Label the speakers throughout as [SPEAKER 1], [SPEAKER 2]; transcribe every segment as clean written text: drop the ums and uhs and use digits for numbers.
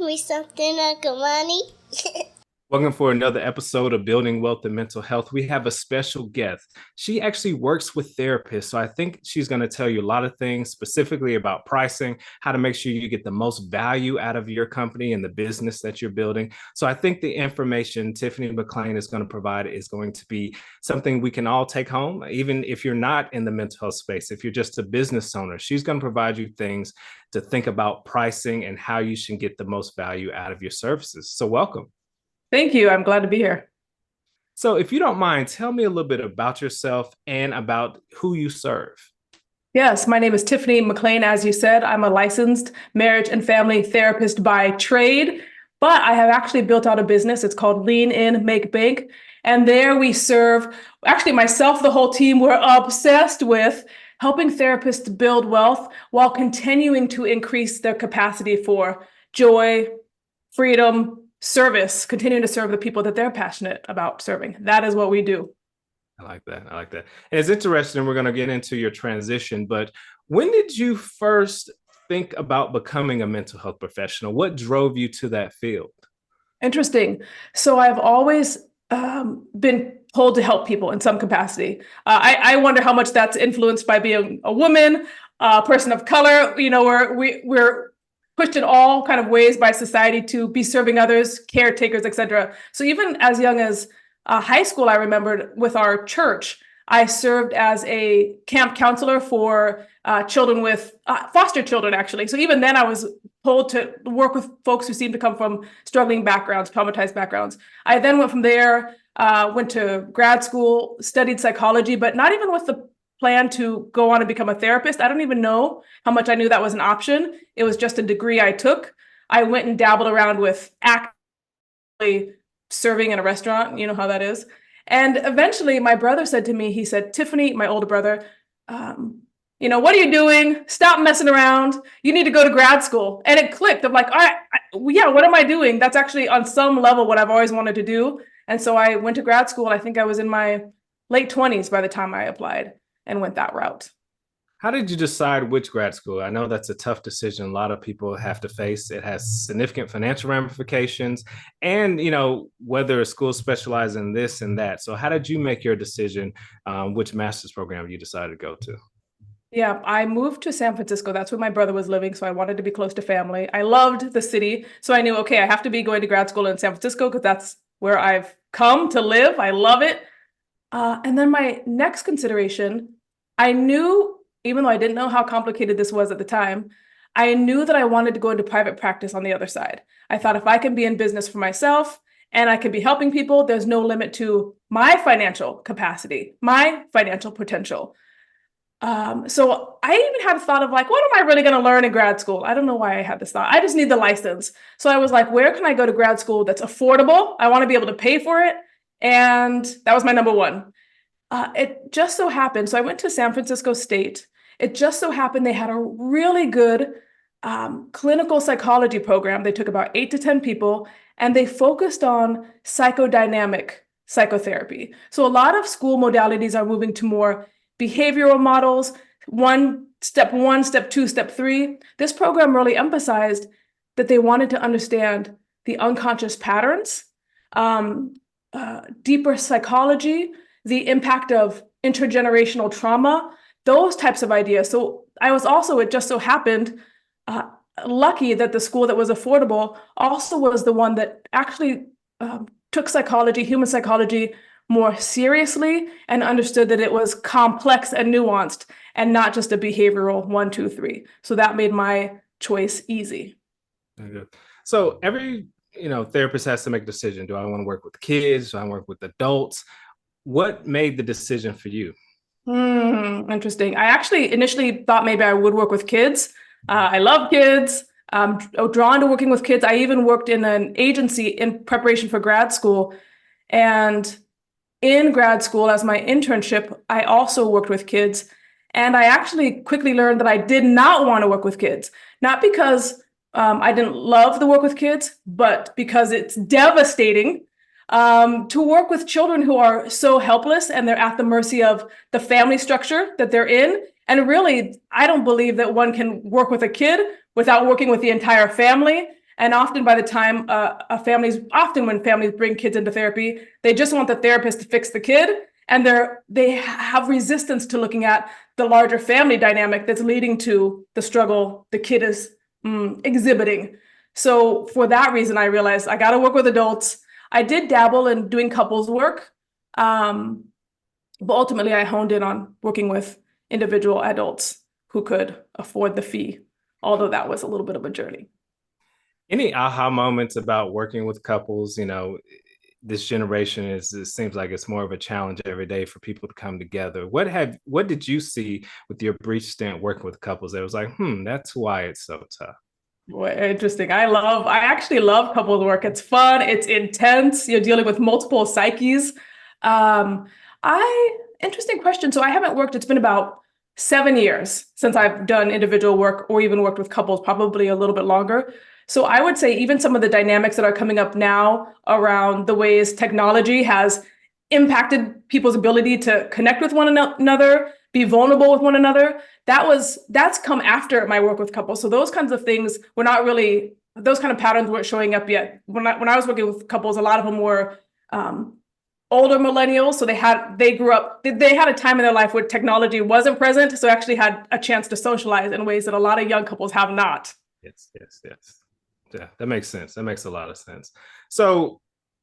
[SPEAKER 1] me something, Uncle Money?
[SPEAKER 2] Welcome for another episode of Building Wealth and Mental Health. We have a special guest. She actually works with therapists. So I think she's going to tell you a lot of things specifically about pricing, how to make sure you get the most value out of your company and the business that you're building. So I think the information Tiffany McLain is going to provide is going to be something we can all take home, even if you're not in the mental health space. If you're just a business owner, she's going to provide you things to think about pricing and how you should get the most value out of your services. So welcome.
[SPEAKER 3] Thank you. I'm glad to be here.
[SPEAKER 2] So if you don't mind, tell me a little bit about yourself and about who you serve.
[SPEAKER 3] Yes, my name is Tiffany McLain. As you said, I'm a licensed marriage and family therapist by trade, but I have actually built out a business. It's called Lean In, Make Bank. And there we serve, actually myself, the whole team, we're obsessed with helping therapists build wealth while continuing to increase their capacity for joy, freedom, service, continuing to serve the people that they're passionate about serving. That is what we do.
[SPEAKER 2] I like that. And it's interesting. We're going to get into your transition, but when did you first think about becoming a mental health professional? What drove you to that field?
[SPEAKER 3] Interesting. So I've always been pulled to help people in some capacity. I wonder how much that's influenced by being a woman, a person of color. You know, we're pushed in all kind of ways by society to be serving others, caretakers, etc. So even as young as high school, I remembered with our church, I served as a camp counselor for children with foster children, actually. So even then I was pulled to work with folks who seemed to come from struggling backgrounds, traumatized backgrounds. I then went from there, went to grad school, studied psychology, but not even with the plan to go on and become a therapist. I don't even know how much I knew that was an option. It was just a degree I took. I went and dabbled around with actively serving in a restaurant. You know how that is. And eventually my brother said to me, he said, Tiffany, my older brother, what are you doing? Stop messing around. You need to go to grad school. And it clicked. I'm like, all right, yeah, what am I doing? That's actually on some level what I've always wanted to do. And so I went to grad school. I think I was in my late 20s by the time I applied and went that route.
[SPEAKER 2] How did you decide which grad school? I know that's a tough decision a lot of people have to face. It has significant financial ramifications and, whether a school specializes in this and that. So how did you make your decision which master's program you decided to go to?
[SPEAKER 3] Yeah, I moved to San Francisco. That's where my brother was living. So I wanted to be close to family. I loved the city. So I knew, okay, I have to be going to grad school in San Francisco because that's where I've come to live. I love it. And then my next consideration, I knew, even though I didn't know how complicated this was at the time, I knew that I wanted to go into private practice on the other side. I thought if I can be in business for myself and I can be helping people, there's no limit to my financial capacity, my financial potential. So I even had a thought of like, what am I really going to learn in grad school? I don't know why I had this thought. I just need the license. So I was like, where can I go to grad school that's affordable? I want to be able to pay for it. And that was my number one. It just so happened, so I went to San Francisco State. It just so happened they had a really good clinical psychology program. They took about 8 to 10 people, and they focused on psychodynamic psychotherapy. So a lot of school modalities are moving to more behavioral models, step 1, step 2, step 3. This program really emphasized that they wanted to understand the unconscious patterns, deeper psychology, the impact of intergenerational trauma, those types of ideas. So I was also, it just so happened, lucky that the school that was affordable also was the one that actually took psychology, human psychology, more seriously and understood that it was complex and nuanced and not just a behavioral 1, 2, 3. So that made my choice easy.
[SPEAKER 2] So every therapist has to make a decision. Do I want to work with kids? Do I work with adults? What made the decision for you?
[SPEAKER 3] Interesting. I actually initially thought maybe I would work with kids. I love kids. I'm drawn to working with kids. I even worked in an agency in preparation for grad school. And in grad school, as my internship, I also worked with kids. And I actually quickly learned that I did not want to work with kids, not because I didn't love the work with kids, but because it's devastating to work with children who are so helpless and they're at the mercy of the family structure that they're in. And really, I don't believe that one can work with a kid without working with the entire family. And often by the time when families bring kids into therapy, they just want the therapist to fix the kid. And they have resistance to looking at the larger family dynamic that's leading to the struggle the kid is exhibiting. So for that reason, I realized I got to work with adults. I did dabble in doing couples work, but ultimately I honed in on working with individual adults who could afford the fee, although that was a little bit of a journey.
[SPEAKER 2] Any aha moments about working with couples? This generation it seems like it's more of a challenge every day for people to come together. What did you see with your brief stint working with couples that was like, that's why it's so tough?
[SPEAKER 3] Well, interesting. I actually love couples work. It's fun. It's intense. You're dealing with multiple psyches. Interesting question. So I haven't worked, it's been about 7 years since I've done individual work or even worked with couples, probably a little bit longer. So I would say even some of the dynamics that are coming up now around the ways technology has impacted people's ability to connect with one another, be vulnerable with one another, that's come after my work with couples. So those kinds of things were not really, those kind of patterns weren't showing up yet. When I was working with couples, a lot of them were older millennials. So they had a time in their life where technology wasn't present. So actually had a chance to socialize in ways that a lot of young couples have not.
[SPEAKER 2] Yes. Yeah, that makes sense. That makes a lot of sense. So,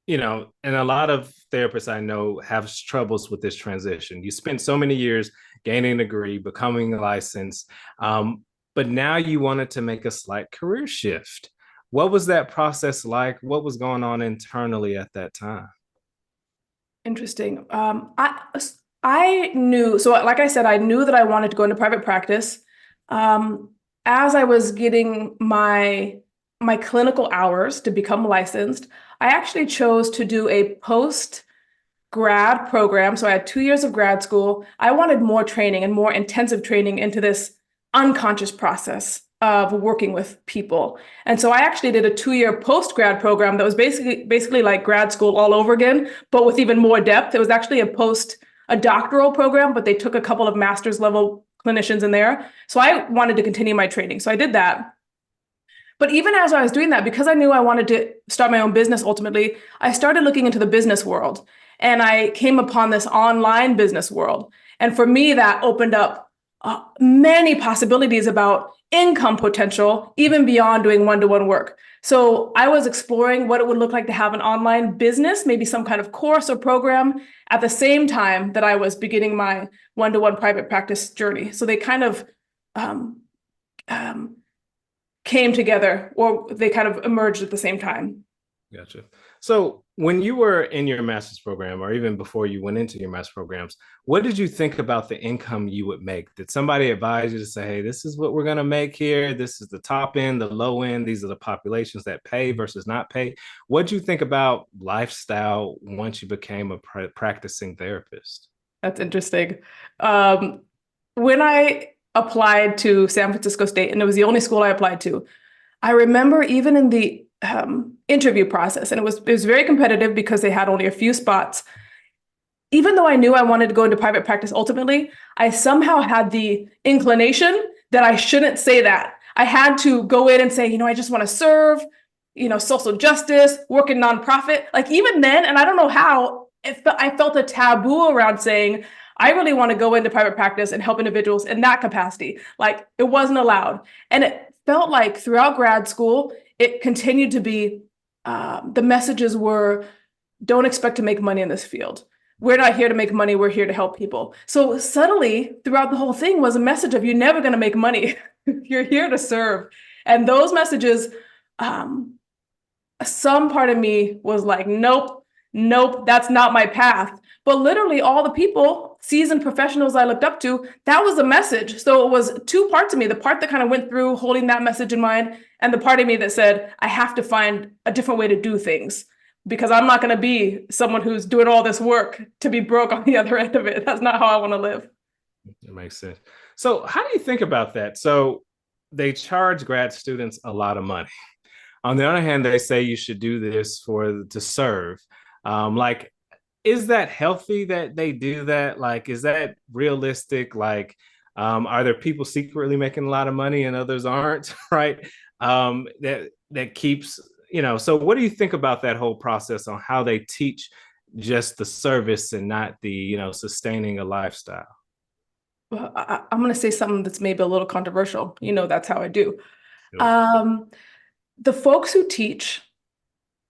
[SPEAKER 2] and a lot of therapists I know have troubles with this transition. You spent so many years gaining a degree, becoming licensed, but now you wanted to make a slight career shift. What was that process like? What was going on internally at that time?
[SPEAKER 3] Interesting. I knew, so like I said, I knew that I wanted to go into private practice. As I was getting my clinical hours to become licensed, I actually chose to do a post-grad program. So I had 2 years of grad school. I wanted more training and more intensive training into this unconscious process of working with people. And so I actually did a 2-year post-grad program that was basically like grad school all over again, but with even more depth. It was actually a doctoral program, but they took a couple of master's level clinicians in there. So I wanted to continue my training. So I did that. But even as I was doing that, because I knew I wanted to start my own business ultimately, I started looking into the business world. And I came upon this online business world. And for me, that opened up many possibilities about income potential, even beyond doing one-to-one work. So I was exploring what it would look like to have an online business, maybe some kind of course or program, at the same time that I was beginning my one-to-one private practice journey. So they kind of came together, or they kind of emerged at the same time.
[SPEAKER 2] Gotcha. So when you were in your master's program, or even before you went into your master's programs, what did you think about the income you would make? Did somebody advise you to say, hey, this is what we're going to make here. This is the top end, the low end. These are the populations that pay versus not pay. What did you think about lifestyle once you became a practicing therapist?
[SPEAKER 3] That's interesting. When I applied to San Francisco State, and it was the only school I applied to, I remember even in the interview process, and it was very competitive because they had only a few spots. Even though I knew I wanted to go into private practice ultimately, I somehow had the inclination that I shouldn't say that. I had to go in and say, I just want to serve, social justice, work in nonprofit. Like even then, and I don't know how, I felt a taboo around saying, I really want to go into private practice and help individuals in that capacity. Like it wasn't allowed. And it felt like throughout grad school, it continued to be, the messages were, don't expect to make money in this field. We're not here to make money. We're here to help people. So subtly throughout the whole thing was a message of, you're never going to make money. You're here to serve. And those messages, some part of me was like, nope, that's not my path. But literally all the people, seasoned professionals I looked up to, that was the message. So it was two parts of me, the part that kind of went through holding that message in mind, and the part of me that said, I have to find a different way to do things, because I'm not going to be someone who's doing all this work to be broke on the other end of it. That's not how I want to live.
[SPEAKER 2] It makes sense. So how do you think about that? So they charge grad students a lot of money. On the other hand, they say you should do this to serve. Is that healthy that they do that? Like, is that realistic? Like, are there people secretly making a lot of money and others aren't? Right. that keeps, so what do you think about that whole process on how they teach just the service and not the, sustaining a lifestyle?
[SPEAKER 3] Well, I'm going to say something that's maybe a little controversial. That's how I do.
[SPEAKER 2] Sure.
[SPEAKER 3] The folks who teach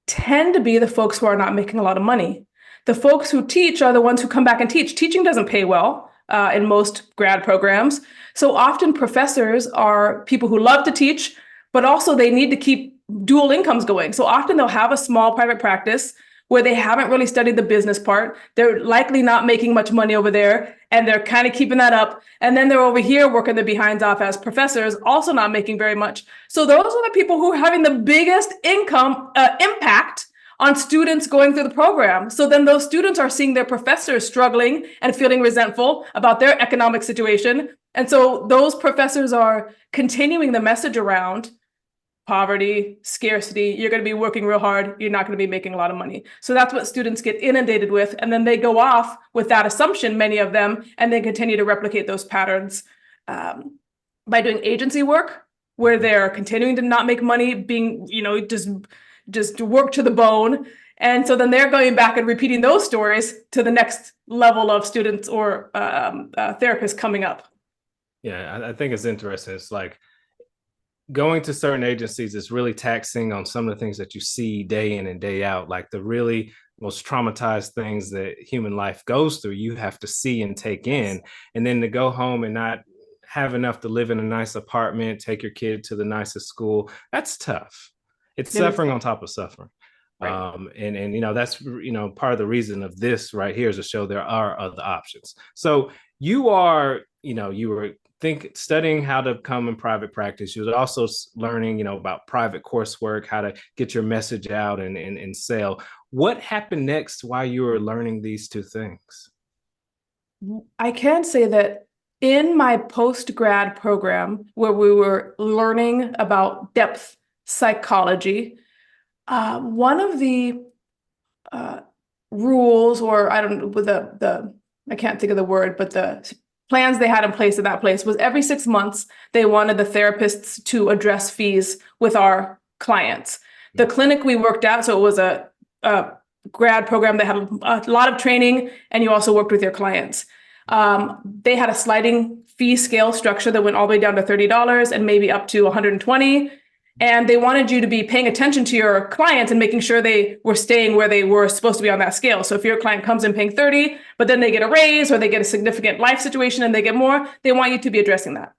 [SPEAKER 3] tend to be the folks who are not making a lot of money. The folks who teach are the ones who come back and teach. Teaching doesn't pay well in most grad programs. So often professors are people who love to teach, but also they need to keep dual incomes going. So often they'll have a small private practice where they haven't really studied the business part. They're likely not making much money over there, and they're kind of keeping that up. And then they're over here working their behinds off as professors, also not making very much. So those are the people who are having the biggest income impact on students going through the program. So then those students are seeing their professors struggling and feeling resentful about their economic situation. And so those professors are continuing the message around poverty, scarcity, you're going to be working real hard, you're not going to be making a lot of money. So that's what students get inundated with. And then they go off with that assumption, many of them, and then continue to replicate those patterns by doing agency work, where they're continuing to not make money, being, just work to the bone. And so then they're going back and repeating those stories to the next level of students or therapists coming up.
[SPEAKER 2] Yeah, I think it's interesting. It's like, going to certain agencies is really taxing on some of the things that you see day in and day out, like the really most traumatized things that human life goes through, you have to see and take in. And then to go home and not have enough to live in a nice apartment, take your kid to the nicest school, that's tough. It's suffering on top of suffering. Right. And that's part of the reason of this right here is to show there are other options. So you are, you were studying how to come in private practice. You were also learning, about private coursework, how to get your message out and sell. What happened next while you were learning these two things?
[SPEAKER 3] I can say that in my post-grad program, where we were learning about depth psychology, one of the rules, or I don't know, I can't think of the word, but the plans they had in place at that place was every 6 months, they wanted the therapists to address fees with our clients. The clinic we worked at, so it was a grad program that had a lot of training, and you also worked with your clients. They had a sliding fee scale structure that went all the way down to $30 and maybe up to $120. And they wanted you to be paying attention to your clients and making sure they were staying where they were supposed to be on that scale. So if your client comes in paying 30, but then they get a raise or they get a significant life situation and they get more, they want you to be addressing that.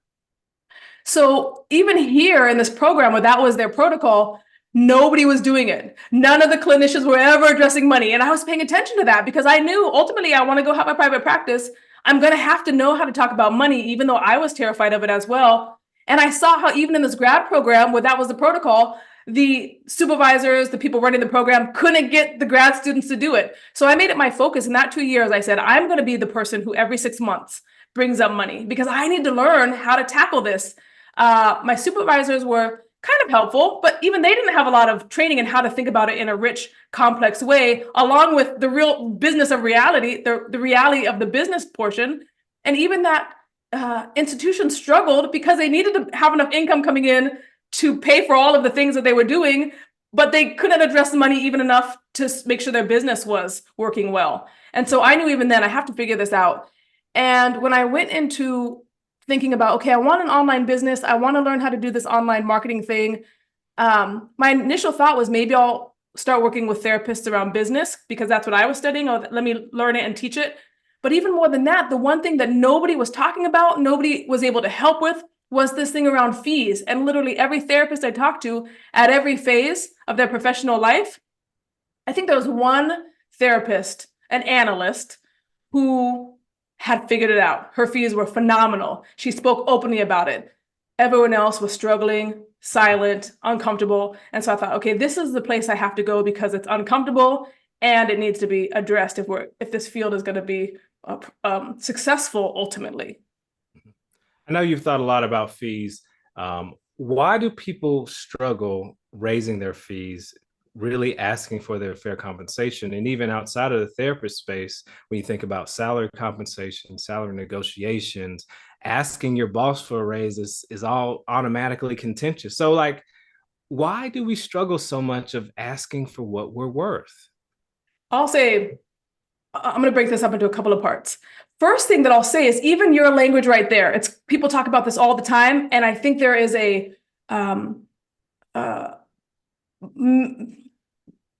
[SPEAKER 3] So even here in this program, where that was their protocol, nobody was doing it. None of the clinicians were ever addressing money. And I was paying attention to that because I knew ultimately I want to go have my private practice. I'm going to have to know how to talk about money, even though I was terrified of it as well. And I saw how even in this grad program where that was the protocol, the supervisors, the people running the program couldn't get the grad students to do it. So I made it my focus in that 2 years. I said, I'm going to be the person who every 6 months brings up money because I need to learn how to tackle this. My supervisors were kind of helpful, but even they didn't have a lot of training in how to think about it in a rich, complex way, along with the real business of reality, the reality of the business portion. And even that institutions struggled because they needed to have enough income coming in to pay for all of the things that they were doing, but they couldn't address the money even enough to make sure their business was working well. And so I knew even then I have to figure this out. And when I went into thinking about, okay, I want an online business, I want to learn how to do this online marketing thing, my initial thought was maybe I'll start working with therapists around business because that's what I was studying. Oh, let me learn it and teach it. But even more than that, the one thing that nobody was talking about, nobody was able to help with, was this thing around fees. And literally every therapist I talked to at every phase of their professional life, I think there was one therapist, an analyst, who had figured it out. Her fees were phenomenal. She spoke openly about it. Everyone else was struggling, silent, uncomfortable. And so I thought, okay, this is the place I have to go because it's uncomfortable and it needs to be addressed if this field is going to be successful ultimately.
[SPEAKER 2] I know you've thought a lot about fees. Why do people struggle raising their fees, really asking for their fair compensation? And even outside of the therapist space, when you think about salary compensation, salary negotiations, asking your boss for a raise is all automatically contentious. So like, why do we struggle so much of asking for what we're worth?
[SPEAKER 3] I'll say, I'm going to break this up into a couple of parts. First thing that I'll say is even your language right there. It's people talk about this all the time, and I think there is a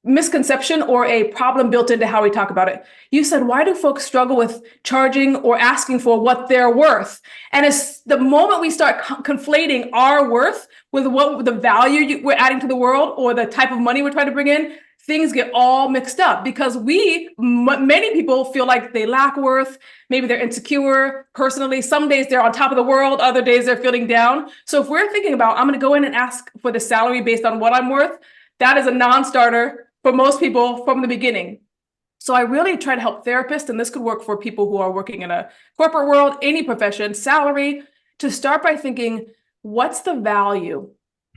[SPEAKER 3] misconception or a problem built into how we talk about it. You said, why do folks struggle with charging or asking for what they're worth? And it's the moment we start conflating our worth with what the value we're adding to the world or the type of money we're trying to bring in, things get all mixed up because many people feel like they lack worth. Maybe they're insecure personally. Some days they're on top of the world. Other days they're feeling down. So if we're thinking about, I'm going to go in and ask for the salary based on what I'm worth, that is a non-starter for most people from the beginning. So I really try to help therapists, and this could work for people who are working in a corporate world, any profession, salary, to start by thinking, what's the value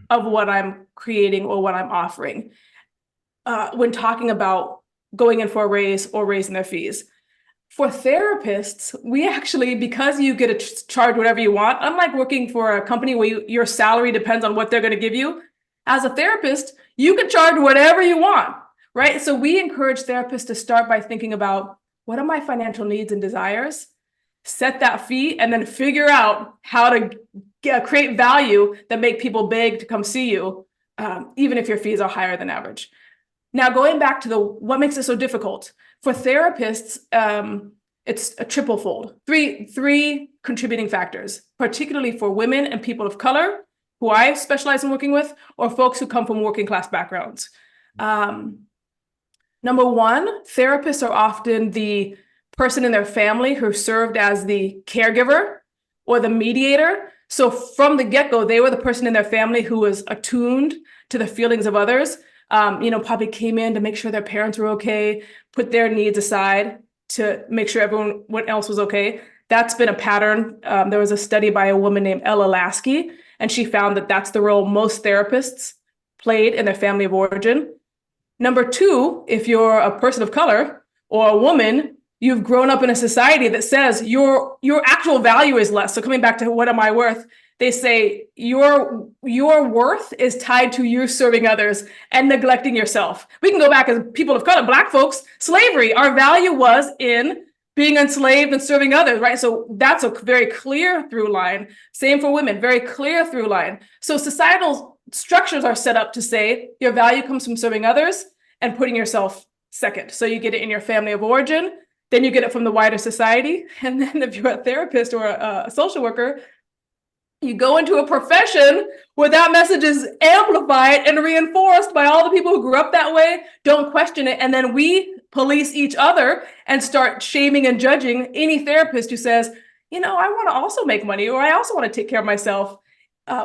[SPEAKER 3] of what I'm creating or what I'm offering when talking about going in for a raise or raising their fees. For therapists, we actually, because you get to charge whatever you want, unlike working for a company where your salary depends on what they're going to give you, as a therapist, you can charge whatever you want, right? So we encourage therapists to start by thinking about, what are my financial needs and desires? Set that fee and then figure out how to create value that make people beg to come see you, even if your fees are higher than average. Now, going back to what makes it so difficult for therapists, it's a triple fold, three contributing factors, particularly for women and people of color, who I specialize in working with, or folks who come from working class backgrounds. Number one, therapists are often the person in their family who served as the caregiver or the mediator. So from the get-go, they were the person in their family who was attuned to the feelings of others, probably came in to make sure their parents were okay, put their needs aside to make sure everyone else was okay. That's been a pattern. There was a study by a woman named Ella Lasky, and she found that that's the role most therapists played in their family of origin. Number two, if you're a person of color or a woman, you've grown up in a society that says your actual value is less. So coming back to what am I worth? They say your worth is tied to you serving others and neglecting yourself. We can go back as people of color, Black folks, slavery. Our value was in being enslaved and serving others, right? So that's a very clear through line. Same for women, very clear through line. So societal structures are set up to say your value comes from serving others and putting yourself second. So you get it in your family of origin, then you get it from the wider society. And then if you're a therapist or a social worker, you go into a profession where that message is amplified and reinforced by all the people who grew up that way, don't question it. And then we police each other and start shaming and judging any therapist who says, I want to also make money, or I also want to take care of myself.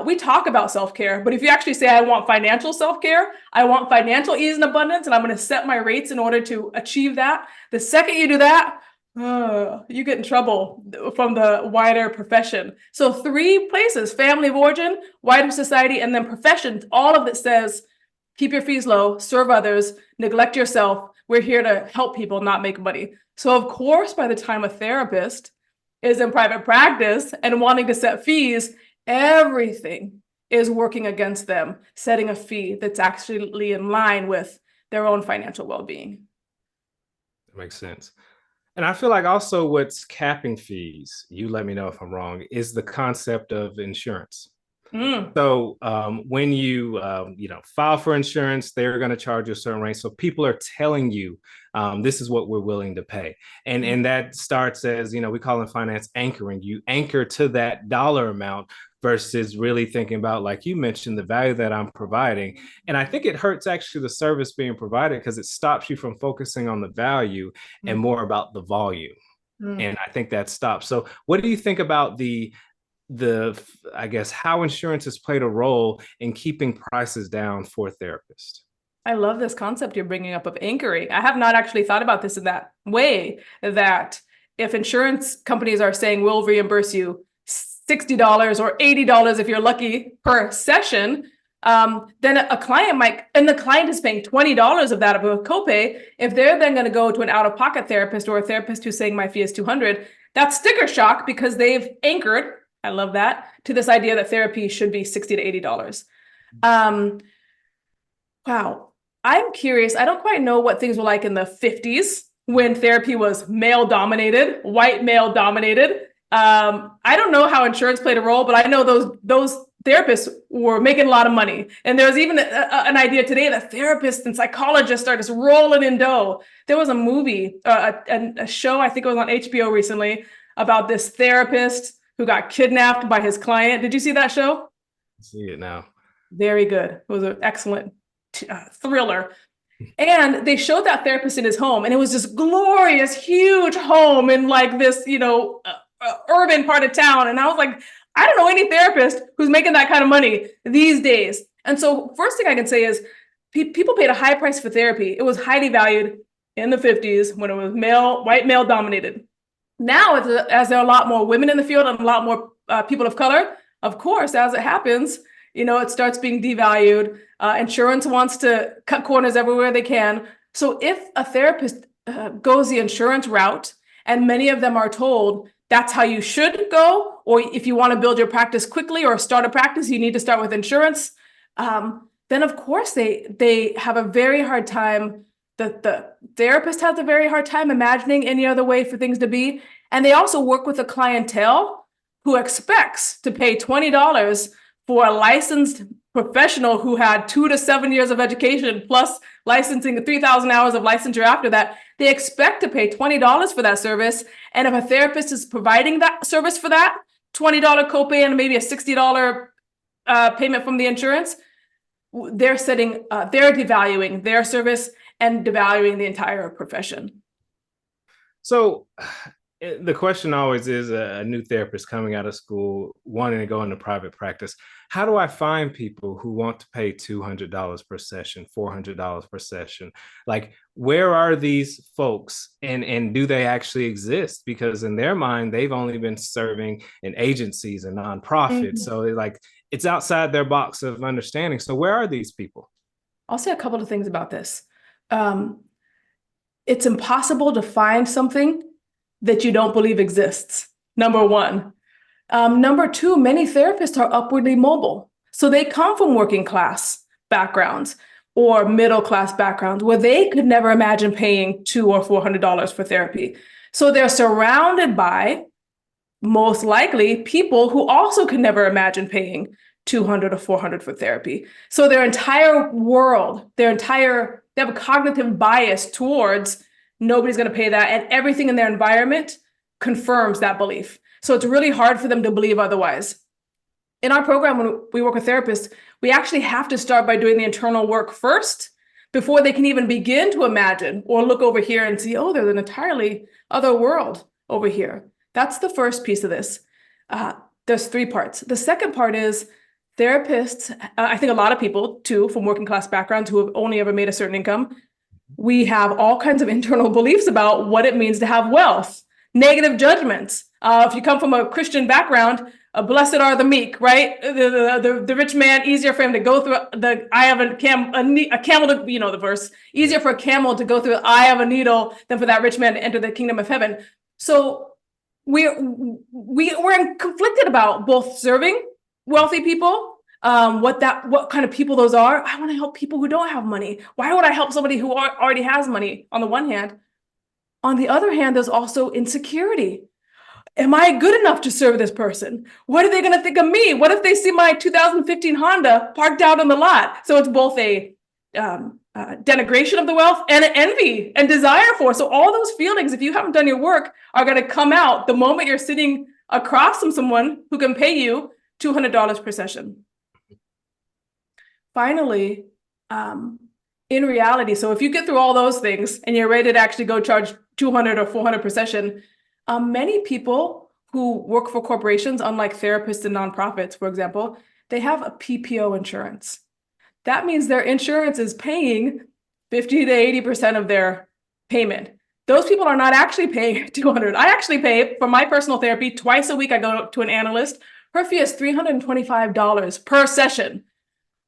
[SPEAKER 3] We talk about self-care, but if you actually say, I want financial self-care, I want financial ease and abundance, and I'm going to set my rates in order to achieve that. The second you do that, you get in trouble from the wider profession. So 3 places: family of origin, wider society, and then profession. All of it says, keep your fees low, serve others, neglect yourself. We're here to help people, not make money. So of course, by the time a therapist is in private practice and wanting to set fees, everything is working against them, setting a fee that's actually in line with their own financial well-being.
[SPEAKER 2] That makes sense. And I feel like also what's capping fees, you let me know if I'm wrong, is the concept of insurance. So when you file for insurance, they're going to charge you a certain rate. So people are telling you this is what we're willing to pay. And that starts as, we call in finance anchoring. You anchor to that dollar amount versus really thinking about, like you mentioned, the value that I'm providing. And I think it hurts actually the service being provided because it stops you from focusing on the value and more about the volume. And I think that stops. So what do you think about I guess, how insurance has played a role in keeping prices down for therapists?
[SPEAKER 3] I love this concept you're bringing up of anchoring. I have not actually thought about this in that way, that if insurance companies are saying, we'll reimburse you $60 or $80 if you're lucky per session, then a client might, and the client is paying $20 of that of a copay. If they're then going to go to an out-of-pocket therapist or a therapist who's saying my fee is $200, that's sticker shock because they've anchored, I love that, to this idea that therapy should be $60 to $80. Wow. I'm curious. I don't quite know what things were like in the 50s when therapy was male dominated, white male dominated. I don't know how insurance played a role, but I know those therapists were making a lot of money. And there's even an idea today that therapists and psychologists are just rolling in dough. There was a movie, a show, I think it was on HBO recently, about this therapist who got kidnapped by his client. Did you see that show?
[SPEAKER 2] I see it now.
[SPEAKER 3] Very good. It was an excellent thriller. And they showed that therapist in his home, and it was this glorious, huge home in like this, urban part of town. And I was like, I don't know any therapist who's making that kind of money these days. And so first thing I can say is people paid a high price for therapy. It was highly valued in the 50s when it was white male dominated. Now, as there are a lot more women in the field and a lot more people of color, of course, as it happens, it starts being devalued. Insurance wants to cut corners everywhere they can. So if a therapist goes the insurance route, and many of them are told that's how you should go, or if you want to build your practice quickly or start a practice, you need to start with insurance, then of course they have a very hard time. The therapist has a very hard time imagining any other way for things to be. And they also work with a clientele who expects to pay $20 for a licensed professional who had 2 to 7 years of education plus licensing, 3,000 hours of licensure after that. They expect to pay $20 for that service. And if a therapist is providing that service for that, $20 copay and maybe a $60 payment from the insurance, they're devaluing their service and devaluing the entire profession.
[SPEAKER 2] So the question always is a new therapist coming out of school, wanting to go into private practice. How do I find people who want to pay $200 per session, $400 per session? Like, where are these folks and do they actually exist? Because in their mind, they've only been serving in agencies and nonprofits. So it's outside their box of understanding. So where are these people?
[SPEAKER 3] I'll say a couple of things about this. It's impossible to find something that you don't believe exists, number one. Number two, many therapists are upwardly mobile. So they come from working class backgrounds or middle class backgrounds where they could never imagine paying $200 or $400 for therapy. So they're surrounded by, most likely, people who also could never imagine paying $200 or $400 for therapy. So their entire world, they have a cognitive bias towards nobody's going to pay that, and everything in their environment confirms that belief. So it's really hard for them to believe otherwise. In our program, when we work with therapists, we actually have to start by doing the internal work first before they can even begin to imagine or look over here and see, oh, there's an entirely other world over here. That's the first piece of this. There's 3 parts. The second part is therapists, I think a lot of people too, from working class backgrounds who have only ever made a certain income, we have all kinds of internal beliefs about what it means to have wealth, negative judgments. If you come from a Christian background, blessed are the meek, right? The rich man, easier for him to go through the eye of a camel to, the verse, easier for a camel to go through the eye of a needle than for that rich man to enter the kingdom of heaven. So we're conflicted about both serving wealthy people, what kind of people those are. I want to help people who don't have money. Why would I help somebody who already has money on the one hand? On the other hand, there's also insecurity. Am I good enough to serve this person? What are they going to think of me? What if they see my 2015 Honda parked out on the lot? So it's both a denigration of the wealth and an envy and desire for. So all those feelings, if you haven't done your work, are going to come out the moment you're sitting across from someone who can pay you $200 per session. Finally, in reality, so if you get through all those things and you're ready to actually go charge $200 or $400 per session, many people who work for corporations, unlike therapists and nonprofits, for example, they have a PPO insurance. That means their insurance is paying 50 to 80% of their payment. Those people are not actually paying $200. I actually pay for my personal therapy twice a week. I go to an analyst. Her fee is $325 per session.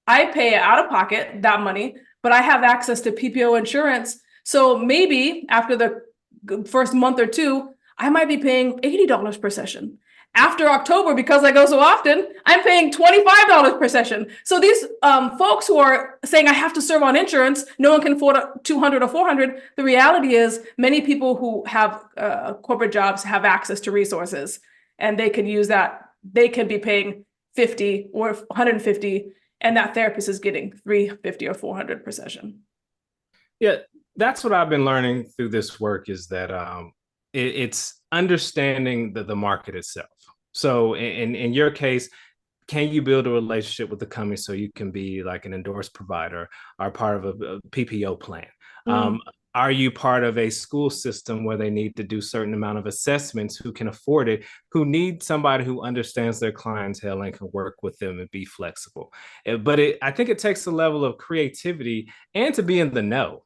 [SPEAKER 3] I pay out of pocket that money, but I have access to PPO insurance. So maybe after the first month or two, I might be paying $80 per session. After October, because I go so often, I'm paying $25 per session. So these folks who are saying I have to serve on insurance, no one can afford 200 or 400. The reality is many people who have corporate jobs have access to resources, and they can use that. They can be paying 50 or 150, and that therapist is getting 350 or 400 per session.
[SPEAKER 2] Yeah, that's what I've been learning through this work, is that it's understanding the market itself. So in your case, can you build a relationship with the company so you can be like an endorsed provider or part of a PPO plan? Are you part of a school system where they need to do certain amount of assessments, who can afford it, who need somebody who understands their clientele and can work with them and be flexible? But I think it takes a level of creativity and to be in the know.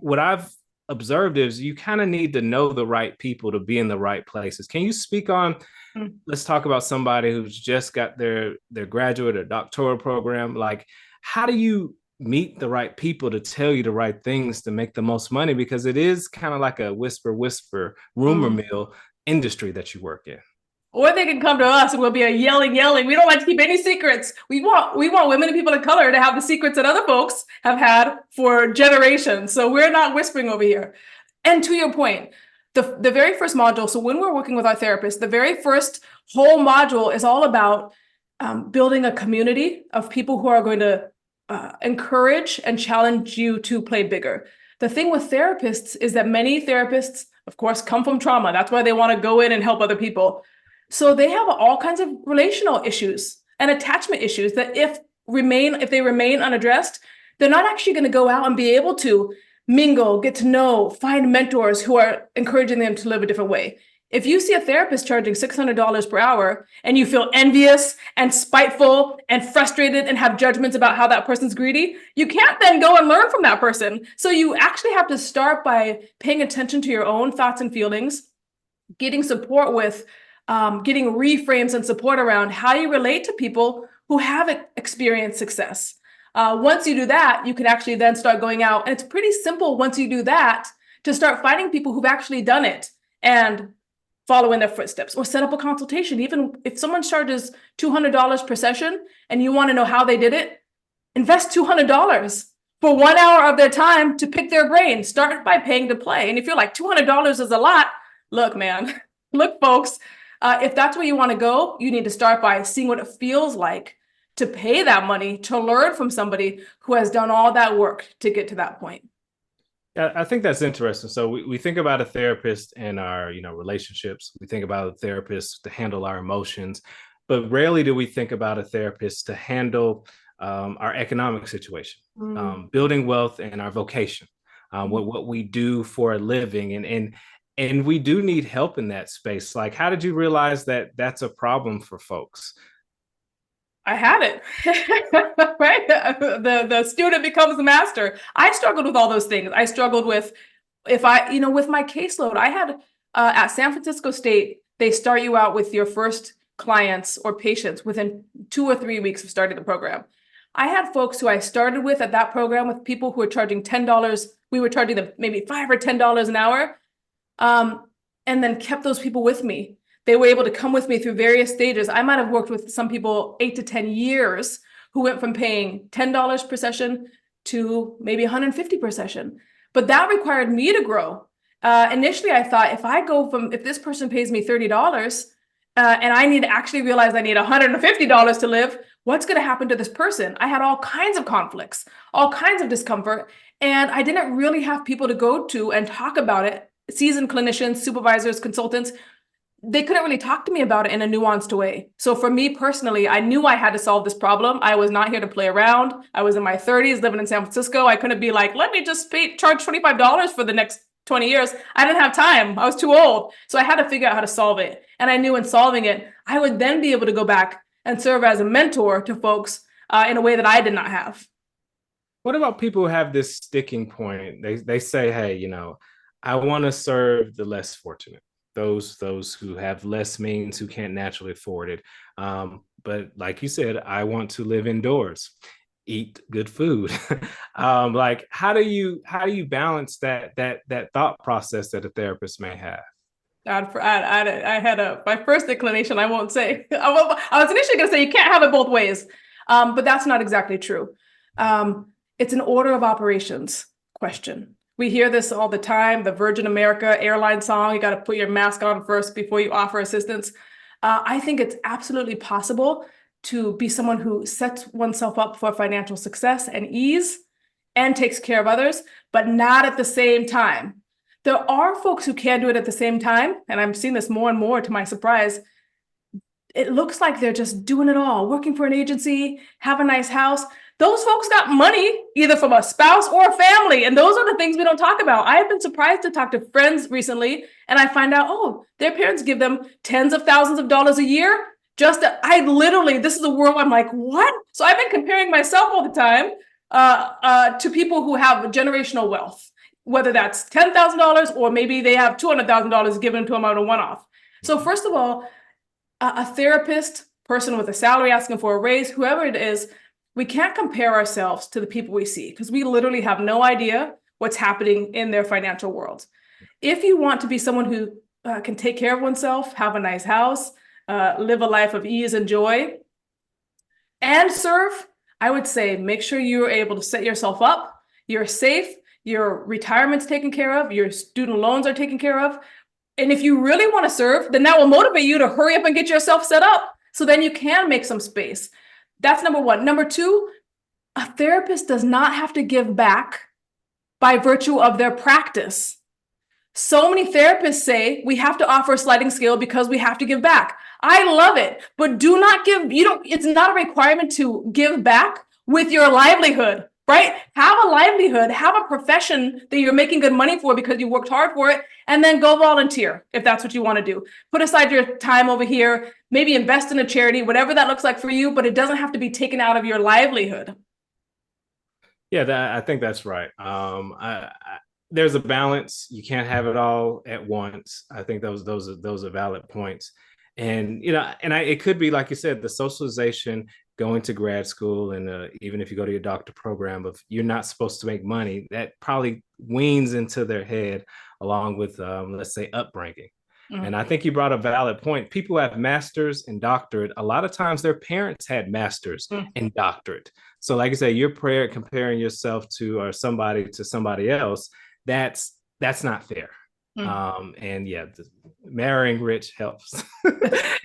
[SPEAKER 2] What I've observed is you kind of need to know the right people to be in the right places. Can you speak on, let's talk about somebody who's just got their graduate or doctoral program. Like, how do you meet the right people to tell you the right things to make the most money? Because it is kind of like a whisper, rumor mill industry that you work in.
[SPEAKER 3] Or they can come to us and we'll be a yelling. We don't like to keep any secrets. We want women and people of color to have the secrets that other folks have had for generations. So we're not whispering over here. And to your point, the very first module, so when we're working with our therapist, the very first whole module is all about building a community of people who are going to encourage and challenge you to play bigger. The thing with therapists is that many therapists, of course, come from trauma. That's why they want to go in and help other people. So they have all kinds of relational issues and attachment issues that if they remain unaddressed, they're not actually going to go out and be able to mingle, get to know, find mentors who are encouraging them to live a different way. If you see a therapist charging $600 per hour and you feel envious and spiteful and frustrated and have judgments about how that person's greedy, you can't then go and learn from that person. So you actually have to start by paying attention to your own thoughts and feelings, getting support with getting reframes and support around how you relate to people who have experienced success. Once you do that, you can actually then start going out. And it's pretty simple once you do that to start finding people who've actually done it and follow in their footsteps, or set up a consultation. Even if someone charges $200 per session and you want to know how they did it, invest $200 for 1 hour of their time to pick their brain. Start by paying to play. And if you're like, $200 is a lot, look, man, look, folks, if that's where you want to go, you need to start by seeing what it feels like to pay that money to learn from somebody who has done all that work to get to that point.
[SPEAKER 2] Yeah, I think that's interesting. So we think about a therapist in our, relationships. We think about a therapist to handle our emotions, but rarely do we think about a therapist to handle our economic situation, building wealth, and our vocation, what we do for a living. And we do need help in that space. Like, how did you realize that that's a problem for folks?
[SPEAKER 3] I had it, right? The student becomes the master. I struggled with all those things. I struggled with, with my caseload. I had at San Francisco State, they start you out with your first clients or patients within 2 or 3 weeks of starting the program. I had folks who I started with at that program with people who were charging $10. We were charging them maybe $5 or $10 an hour, and then kept those people with me. They were able to come with me through various stages. I might have worked with some people 8 to 10 years who went from paying $10 per session to maybe $150 per session. But that required me to grow. Initially, I thought if this person pays me $30 and I need to actually realize I need $150 to live, what's going to happen to this person? I had all kinds of conflicts, all kinds of discomfort, and I didn't really have people to go to and talk about it. Seasoned clinicians, supervisors, consultants, they couldn't really talk to me about it in a nuanced way. So for me personally, I knew I had to solve this problem. I was not here to play around. I was in my 30s living in San Francisco. I couldn't be like, let me just charge $25 for the next 20 years. I didn't have time. I was too old. So I had to figure out how to solve it. And I knew in solving it, I would then be able to go back and serve as a mentor to folks in a way that I did not have.
[SPEAKER 2] What about people who have this sticking point? They say, hey, I want to serve the less fortunate. Those who have less means, who can't naturally afford it. But like you said, I want to live indoors, eat good food. Like, how do you balance that thought process that a therapist may have?
[SPEAKER 3] I had my first inclination. I won't say. I was initially going to say you can't have it both ways, but that's not exactly true. It's an order of operations question. We hear this all the time. The Virgin America airline song: "You got to put your mask on first before you offer assistance." I think it's absolutely possible to be someone who sets oneself up for financial success and ease and takes care of others, but not at the same time. There are folks who can do it at the same time, and I'm seeing this more and more to my surprise. It looks like they're just doing it all, working for an agency, have a nice house. Those folks got money either from a spouse or a family, and those are the things we don't talk about. I have been surprised to talk to friends recently, and I find out, oh, their parents give them tens of thousands of dollars a year. This is a world I'm like, what? So I've been comparing myself all the time to people who have generational wealth, whether that's $10,000 or maybe they have $200,000 given to them on a one-off. So first of all, a therapist, person with a salary asking for a raise, whoever it is, we can't compare ourselves to the people we see because we literally have no idea what's happening in their financial world. If you want to be someone who can take care of oneself, have a nice house, live a life of ease and joy, and serve, I would say make sure you're able to set yourself up, you're safe, your retirement's taken care of, your student loans are taken care of. And if you really want to serve, then that will motivate you to hurry up and get yourself set up so then you can make some space. That's number one. Number two, a therapist does not have to give back by virtue of their practice. So many therapists say we have to offer a sliding scale because we have to give back. I love it, but do not give, it's not a requirement to give back with your livelihood, right? Have a livelihood, have a profession that you're making good money for because you worked hard for it, and then go volunteer if that's what you want to do. Put aside your time over here, maybe invest in a charity, whatever that looks like for you, but it doesn't have to be taken out of your livelihood.
[SPEAKER 2] Yeah, I think that's right. There's a balance. You can't have it all at once. I think those are valid points. And it could be, like you said, the socialization, going to grad school, and even if you go to your doctor program of you're not supposed to make money, that probably weans into their head along with let's say upbringing. And I think you brought a valid point. People who have masters and doctorate, a lot of times their parents had masters and doctorate. So like I say, you're comparing yourself to somebody else. That's not fair. And yeah, marrying rich helps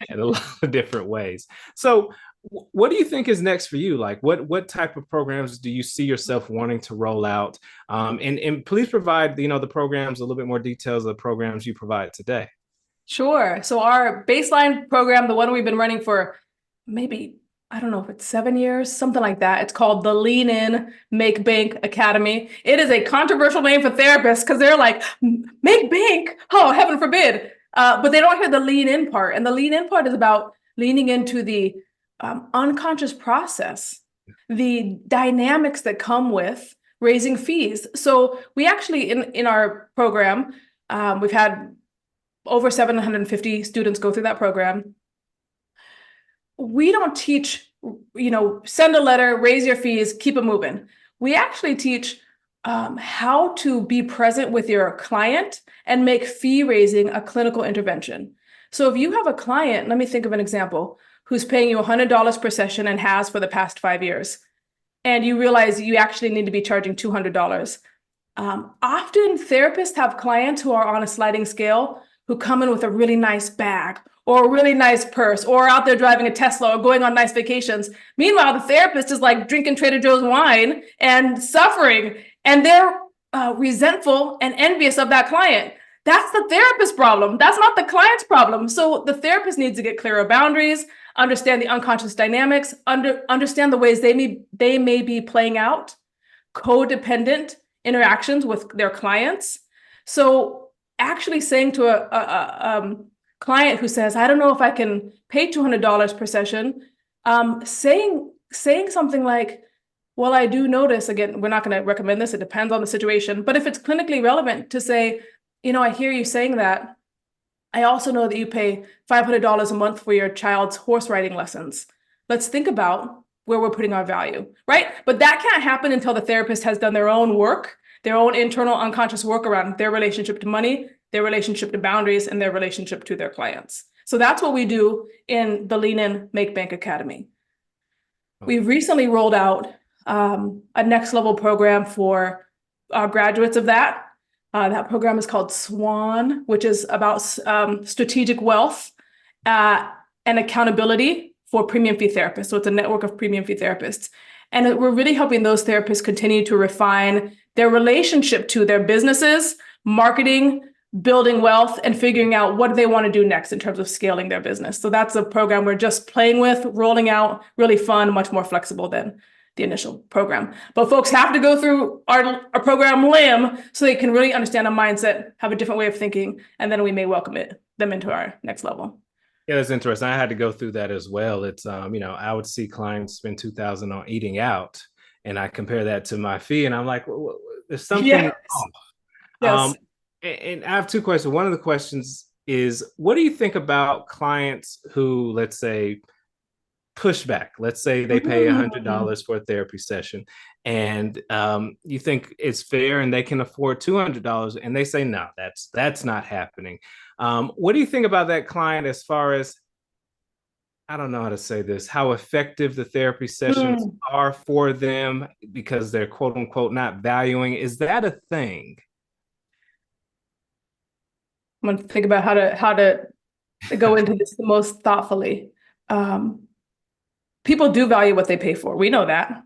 [SPEAKER 2] in a lot of different ways. So what do you think is next for you? Like what type of programs do you see yourself wanting to roll out? And please provide, the programs, a little bit more details of the programs you provide today.
[SPEAKER 3] Sure. So our baseline program, the one we've been running for maybe, I don't know if it's 7 years, something like that. It's called the Lean In Make Bank Academy. It is a controversial name for therapists because they're like, make bank? Oh, heaven forbid. But they don't hear the lean in part. And the lean in part is about leaning into the unconscious process, the dynamics that come with raising fees. So we actually, in our program, we've had over 750 students go through that program. We don't teach, send a letter, raise your fees, keep it moving. We actually teach how to be present with your client and make fee raising a clinical intervention. So if you have a client, let me think of an example, who's paying you $100 per session and has for the past 5 years, and you realize you actually need to be charging $200. Often therapists have clients who are on a sliding scale who come in with a really nice bag or a really nice purse or out there driving a Tesla or going on nice vacations. Meanwhile, the therapist is like drinking Trader Joe's wine and suffering, and they're resentful and envious of that client. That's the therapist's problem. That's not the client's problem. So the therapist needs to get clearer boundaries, understand the unconscious dynamics, understand the ways they may be playing out codependent interactions with their clients. So actually saying to a client who says, I don't know if I can pay $200 per session, saying something like, well, I do notice, again, we're not going to recommend this, it depends on the situation, but if it's clinically relevant to say, I hear you saying that. I also know that you pay $500 a month for your child's horse riding lessons. Let's think about where we're putting our value, right? But that can't happen until the therapist has done their own work, their own internal unconscious work around their relationship to money, their relationship to boundaries, and their relationship to their clients. So that's what we do in the Lean In Make Bank Academy. We've recently rolled out a next level program for graduates of that. That program is called SWAN, which is about strategic wealth and accountability for premium fee therapists. So it's a network of premium fee therapists. And we're really helping those therapists continue to refine their relationship to their businesses, marketing, building wealth, and figuring out what they want to do next in terms of scaling their business. So that's a program we're just playing with, rolling out, really fun, much more flexible than the initial program. But folks have to go through our program LIM so they can really understand a mindset, have a different way of thinking, and then we may welcome them into our next level.
[SPEAKER 2] Yeah, that's interesting. I had to go through that as well. It's, I would see clients spend $2,000 on eating out, and I compare that to my fee, and I'm like, well, there's something off.
[SPEAKER 3] Yes.
[SPEAKER 2] And I have two questions. One of the questions is, what do you think about clients who, let's say, push back? Let's say they pay $100 for a therapy session, and you think it's fair and they can afford $200, and they say, no, that's not happening. What do you think about that client as far as, I don't know how to say this, how effective the therapy sessions are for them because they're quote unquote not valuing? Is that a thing?
[SPEAKER 3] I'm going to think about how to go into this the most thoughtfully. People do value what they pay for. We know that.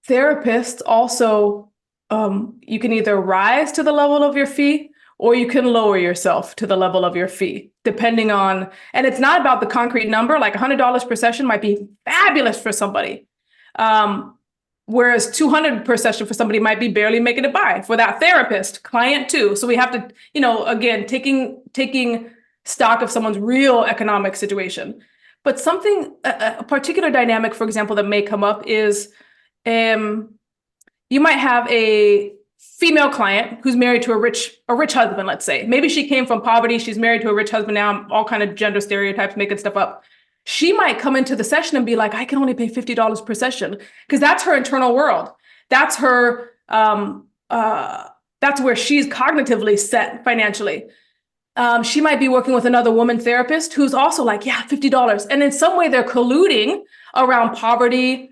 [SPEAKER 3] Therapists also, you can either rise to the level of your fee or you can lower yourself to the level of your fee, depending on, and it's not about the concrete number, like $100 per session might be fabulous for somebody. Whereas $200 per session for somebody might be barely making it by for that therapist, client too. So we have to, again, taking stock of someone's real economic situation. But something, a particular dynamic, for example, that may come up is you might have a female client who's married to a rich husband, let's say. Maybe she came from poverty. She's married to a rich husband now, all kind of gender stereotypes, making stuff up. She might come into the session and be like, I can only pay $50 per session, because that's her internal world. That's her, that's where she's cognitively set financially. She might be working with another woman therapist who's also like, yeah, $50. And in some way they're colluding around poverty,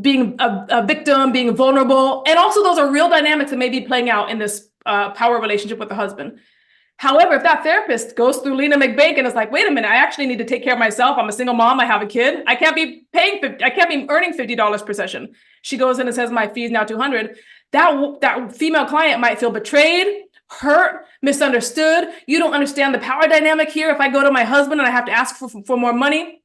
[SPEAKER 3] being a victim, being vulnerable. And also those are real dynamics that may be playing out in this power relationship with the husband. However, if that therapist goes through Lean In Make Bank and is like, wait a minute, I actually need to take care of myself. I'm a single mom. I have a kid. I can't be earning $50 per session. She goes in and says, my fee is now $200. That female client might feel betrayed, hurt, misunderstood. You don't understand the power dynamic here. If I go to my husband and I have to ask for more money.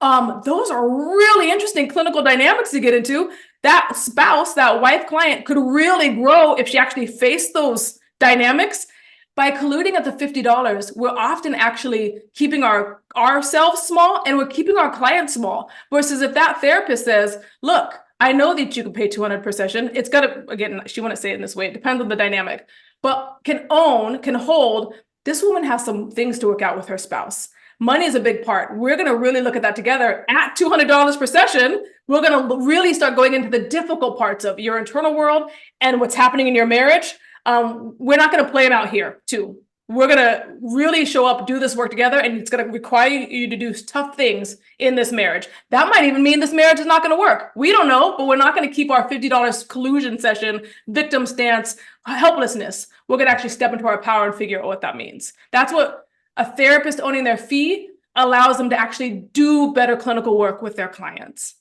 [SPEAKER 3] Those are really interesting clinical dynamics to get into. That spouse, that wife client could really grow if she actually faced those dynamics. By colluding at the $50, we're often actually keeping ourselves small and we're keeping our clients small. Versus if that therapist says, look, I know that you can pay $200 per session. It's got to, again, she wouldn't say it in this way. It depends on the dynamic, but can hold, this woman has some things to work out with her spouse. Money is a big part. We're going to really look at that together at $200 per session. We're going to really start going into the difficult parts of your internal world and what's happening in your marriage. We're not going to play it out here too. We're going to really show up, do this work together, and it's going to require you to do tough things in this marriage. That might even mean this marriage is not going to work. We don't know, but we're not going to keep our $50 collusion session, victim stance, helplessness. We're going to actually step into our power and figure out what that means. That's what a therapist owning their fee allows them to actually do better clinical work with their clients.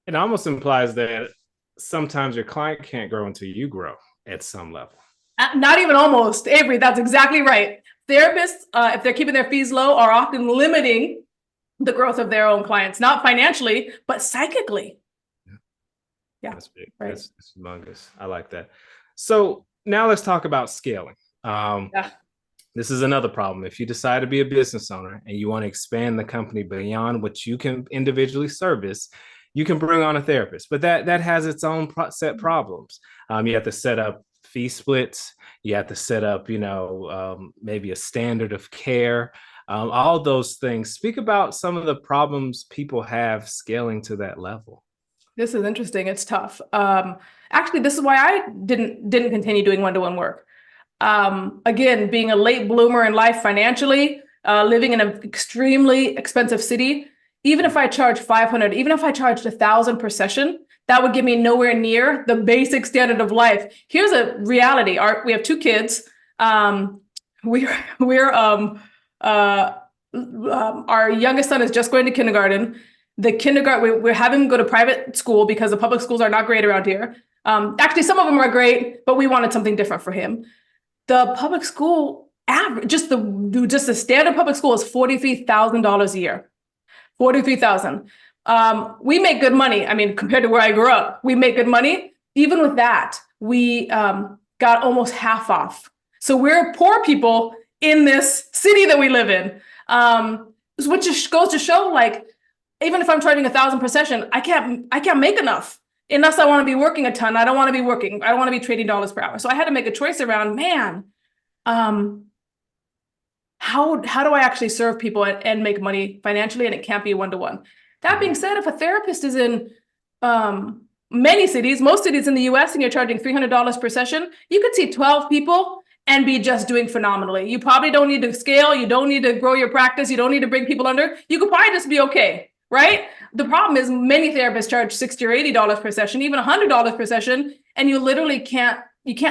[SPEAKER 2] It almost implies that sometimes your client can't grow until you grow at some level.
[SPEAKER 3] Not even almost, Avery, that's exactly right. Therapists, if they're keeping their fees low, are often limiting the growth of their own clients, not financially, but psychically. Yeah,
[SPEAKER 2] that's big.
[SPEAKER 3] Right.
[SPEAKER 2] That's humongous. I like that. So now let's talk about scaling. This is another problem. If you decide to be a business owner and you want to expand the company beyond what you can individually service, you can bring on a therapist, but that has its own set problems. You have to set up fee splits. You have to set up, maybe a standard of care, all those things. Speak about some of the problems people have scaling to that level.
[SPEAKER 3] This is interesting. It's tough. Actually, this is why I didn't continue doing one-to-one work. Again, being a late bloomer in life financially, living in an extremely expensive city, even if I charge 500, even if I charged 1,000 per session, that would get me nowhere near the basic standard of life. Here's a reality. We have 2 kids. Our youngest son is just going to kindergarten. We're having him go to private school because the public schools are not great around here. Actually, some of them are great, but we wanted something different for him. The public school average, just the standard public school is $43,000 a year. 43,000. We make good money. I mean, compared to where I grew up, we make good money. Even with that, we got almost half off. So we're poor people in this city that we live in, which just goes to show, like, even if I'm charging 1,000 per session, I can't make enough unless I want to be working a ton. I don't want to be working. I don't want to be trading dollars per hour. So I had to make a choice around, how do I actually serve people and make money financially? And it can't be one-to-one. That being said, if a therapist is in many cities, most cities in the US, and you're charging $300 per session, you could see 12 people and be just doing phenomenally. You probably don't need to scale. You don't need to grow your practice. You don't need to bring people under. You could probably just be okay, right? The problem is many therapists charge $60 or $80 per session, even $100 per session, and you literally can't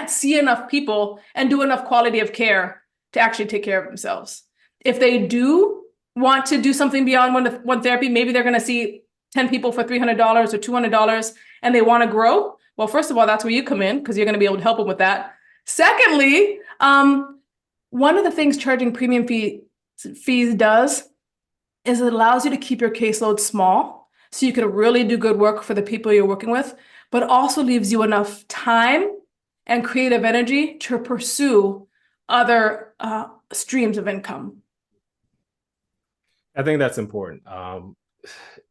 [SPEAKER 3] see enough people and do enough quality of care to actually take care of themselves. If they do want to do something beyond one therapy, maybe they're going to see 10 people for $300 or $200 and they want to grow. Well, first of all, that's where you come in, because you're going to be able to help them with that. Secondly, one of the things charging premium fees does is it allows you to keep your caseload small so you can really do good work for the people you're working with, but also leaves you enough time and creative energy to pursue other streams of income.
[SPEAKER 2] I think that's important.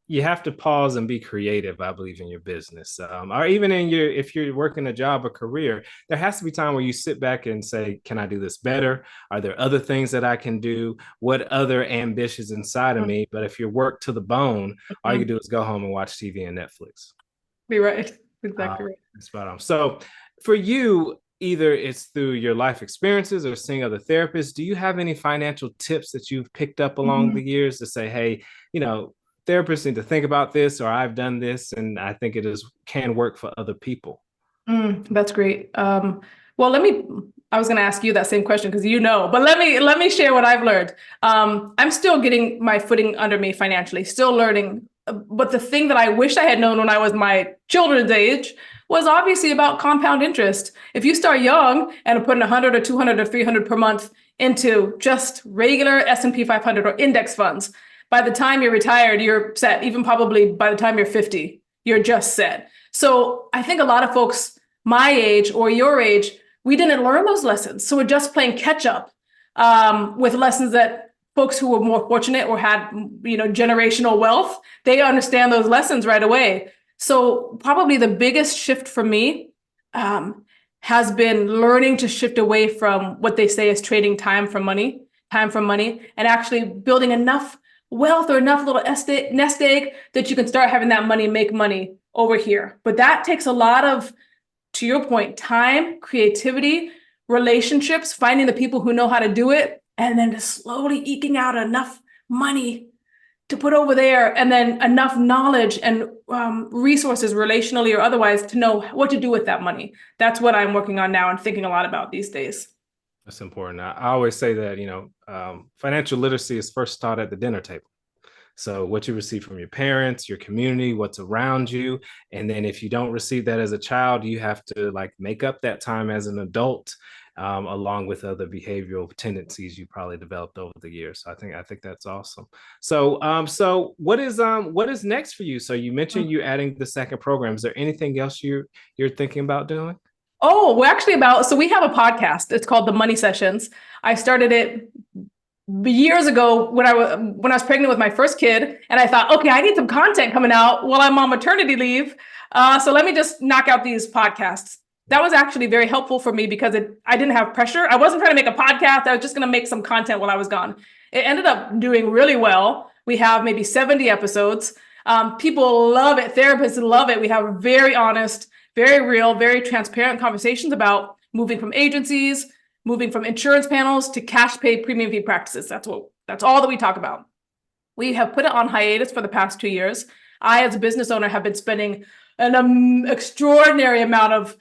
[SPEAKER 2] You have to pause and be creative, I believe, in your business, or even if you're working a job or career, there has to be time where you sit back and say, can I do this better? Are there other things that I can do? What other ambitions inside of me? But if you're worked to the bone, all you do is go home and watch TV and Netflix.
[SPEAKER 3] Be right. Exactly right.
[SPEAKER 2] Spot on. So for you, either it's through your life experiences or seeing other therapists, do you have any financial tips that you've picked up along the years to say, hey, therapists need to think about this, or I've done this and I think can work for other people?
[SPEAKER 3] That's great. Well, I was going to ask you that same question because but let me share what I've learned. I'm still getting my footing under me financially, still learning. But the thing that I wish I had known when I was my children's age was obviously about compound interest. If you start young and put in 100 or 200 or 300 per month into just regular S&P 500 or index funds, by the time you're retired, you're set. Even probably by the time you're 50, you're just set. So I think a lot of folks my age or your age, we didn't learn those lessons. So we're just playing catch up with lessons that folks who were more fortunate or had, generational wealth, they understand those lessons right away. So probably the biggest shift for me has been learning to shift away from what they say is trading time for money, and actually building enough wealth or enough little nest egg that you can start having that money make money over here. But that takes a lot of, to your point, time, creativity, relationships, finding the people who know how to do it, and then just slowly eking out enough money to put over there, and then enough knowledge and resources, relationally or otherwise, to know what to do with that money. That's what I'm working on now and thinking a lot about these days.
[SPEAKER 2] That's important. I always say that, financial literacy is first taught at the dinner table. So what you receive from your parents, your community, what's around you. And then if you don't receive that as a child, you have to make up that time as an adult, along with other behavioral tendencies you probably developed over the years. So I think that's awesome. So what is next for you? So you mentioned you adding the second program. Is there anything else you're thinking about doing?
[SPEAKER 3] Oh, we have a podcast. It's called The Money Sessions. I started it years ago when I was pregnant with my first kid, and I thought, okay, I need some content coming out while I'm on maternity leave. So let me just knock out these podcasts. That was actually very helpful for me because I didn't have pressure. I wasn't trying to make a podcast. I was just going to make some content while I was gone. It ended up doing really well. We have maybe 70 episodes. People love it. Therapists love it. We have very honest, very real, very transparent conversations about moving from agencies, moving from insurance panels to cash pay premium fee practices. That's all that we talk about. We have put it on hiatus for the past 2 years. I, as a business owner, have been spending an extraordinary amount of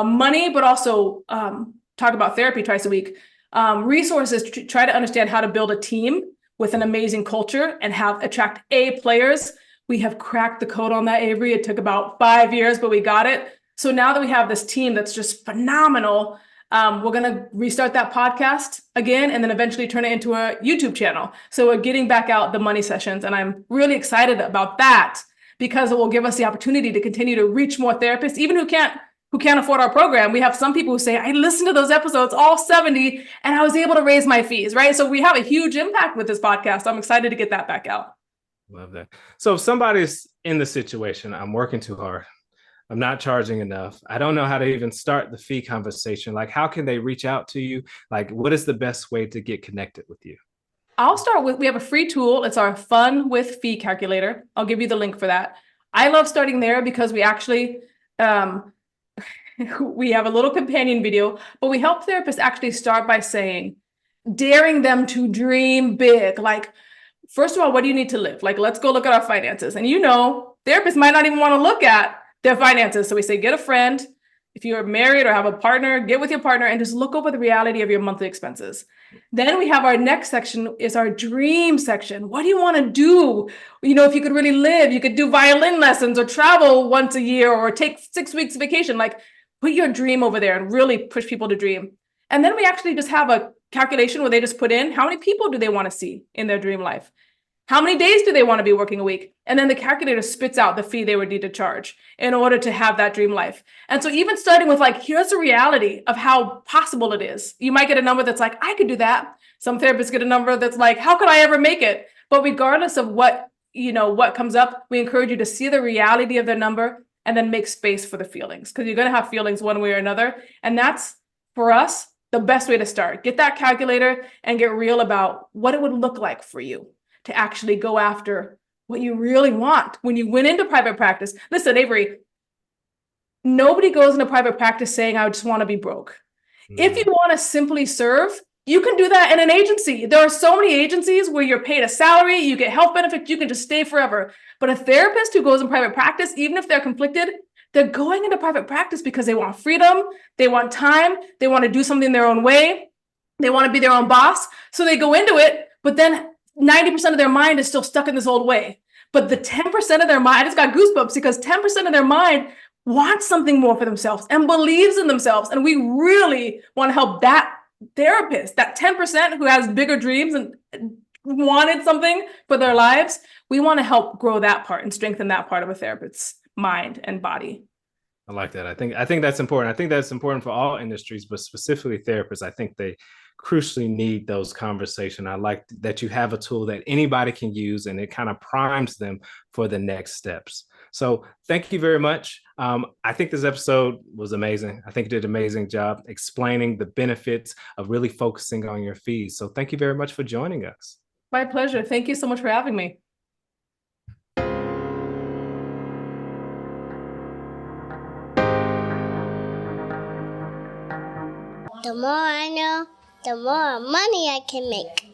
[SPEAKER 3] money, but also talk about therapy twice a week, resources to try to understand how to build a team with an amazing culture and attract A players. We have cracked the code on that, Avery. It took about 5 years, but we got it. So now that we have this team that's just phenomenal, we're going to restart that podcast again and then eventually turn it into a YouTube channel. So we're getting back out the money sessions, and I'm really excited about that because it will give us the opportunity to continue to reach more therapists, even who can't afford our program. We have some people who say, I listened to those episodes, all 70, and I was able to raise my fees, right? So we have a huge impact with this podcast. I'm excited to get that back out.
[SPEAKER 2] Love that. So if somebody's in the situation, I'm working too hard, I'm not charging enough, I don't know how to even start the fee conversation, like how can they reach out to you? Like, what is the best way to get connected with you?
[SPEAKER 3] I'll start with, we have a free tool. It's our Fun with Fee calculator. I'll give you the link for that. I love starting there because we actually, we have a little companion video, but we help therapists actually start by saying, daring them to dream big. Like, first of all, what do you need to live? Like, let's go look at our finances. And therapists might not even want to look at their finances. So we say, get a friend. If you're married or have a partner, get with your partner and just look over the reality of your monthly expenses. Then we have our next section is our dream section. What do you want to do? If you could really live, you could do violin lessons or travel once a year or take 6 weeks vacation. Like, put your dream over there and really push people to dream. And then we actually just have a calculation where they just put in how many people do they want to see in their dream life? How many days do they want to be working a week? And then the calculator spits out the fee they would need to charge in order to have that dream life. And so even starting with like, here's the reality of how possible it is. You might get a number that's like, I could do that. Some therapists get a number that's like, how could I ever make it? But regardless of what comes up, we encourage you to see the reality of their number and then make space for the feelings, because you're going to have feelings one way or another. And that's, for us, the best way to start. Get that calculator and get real about what it would look like for you to actually go after what you really want when you went into private practice. Listen, Avery, nobody goes into private practice saying, I just want to be broke. If you want to simply serve, you can do that in an agency. There are so many agencies where you're paid a salary, you get health benefits, you can just stay forever. But a therapist who goes in private practice, even if they're conflicted, they're going into private practice because they want freedom, they want time, they want to do something their own way, they want to be their own boss. So they go into it, but then 90% of their mind is still stuck in this old way. But the 10% of their mind, I just got goosebumps because 10% of their mind wants something more for themselves and believes in themselves. And we really want to help that therapist, that 10% who has bigger dreams and wanted something for their lives. We want to help grow that part and strengthen that part of a therapist's mind and body.
[SPEAKER 2] I like that. I think that's important. I think that's important for all industries, but specifically therapists. I think they crucially need those conversations. I like that you have a tool that anybody can use and it kind of primes them for the next steps. So thank you very much. I think this episode was amazing. I think you did an amazing job explaining the benefits of really focusing on your fees. So thank you very much for joining us.
[SPEAKER 3] My pleasure. Thank you so much for having me.
[SPEAKER 1] The more I know, the more money I can make.